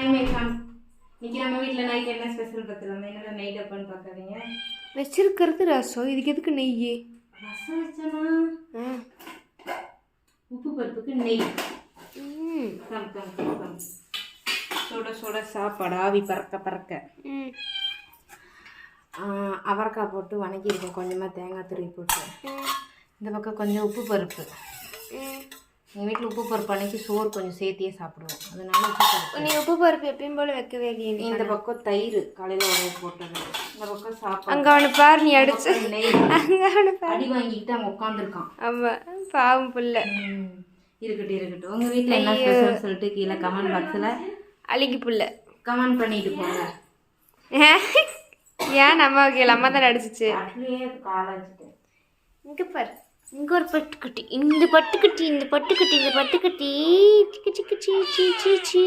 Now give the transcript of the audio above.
இன்னைக்கு நம்ம வீட்டில் நைட் என்ன ஸ்பெஷல் பார்த்துலாமா? என்னடா நைட் அப்பன்னு பார்க்காதீங்க. வச்சிருக்கிறது ரசம், இதுக்கு எதுக்கு நெய்? ரசம் வச்சனா உப்பு பருப்புக்கு நெய். சுட சுட சாப்பாடு ஆவி பறக்க பறக்க. அவரைக்காய் போட்டு வணக்கியிருக்கேன், கொஞ்சமாக தேங்காய் துருவி போட்டு. இந்த பக்கம் கொஞ்சம் உப்பு பருப்பு. எங்கள் வீட்டில் உப்பு பருப்பு அன்னைக்கு சோறு கொஞ்சம் சேர்த்தியே சாப்பிடுவோம், அதனால உப்பு பருப்பு. நீ உப்பு பருப்பு எப்பயும் போல வைக்கவே இல்லையே. இந்த பக்கம் தயிர் காலையில் உடனே போட்டது. இந்த பக்கம் சாப்பாடு. அங்கே அவனை பாரு, நீ அடிச்சு நெய். அங்கே அவனை பாரு, அடி வாங்கிக்கிட்டு அவன் உட்காந்துருக்கான். ஆமாம், பாவம் புள்ள. இருக்கட்டும். உங்கள் வீட்டில் என்ன ஸ்பெஷல் சொல்லிட்டு கீழே கமெண்ட் பாக்ஸில் அழுகி புள்ள கமெண்ட் பண்ணிட்டு போங்க. ஏன் நம்ம வைக்கல? அம்மா தான் அடிச்சிச்சு. அப்படியே காலை வச்சுட்டேன். இங்கே பாரு, இங்கே ஒரு பட்டுக்குட்டி, இந்த பட்டுக்குட்டி, இந்த பட்டுக்குட்டி, இந்த பட்டுக்குட்டி, சிக்கு சிக்கு சீ சீ சீ சீ.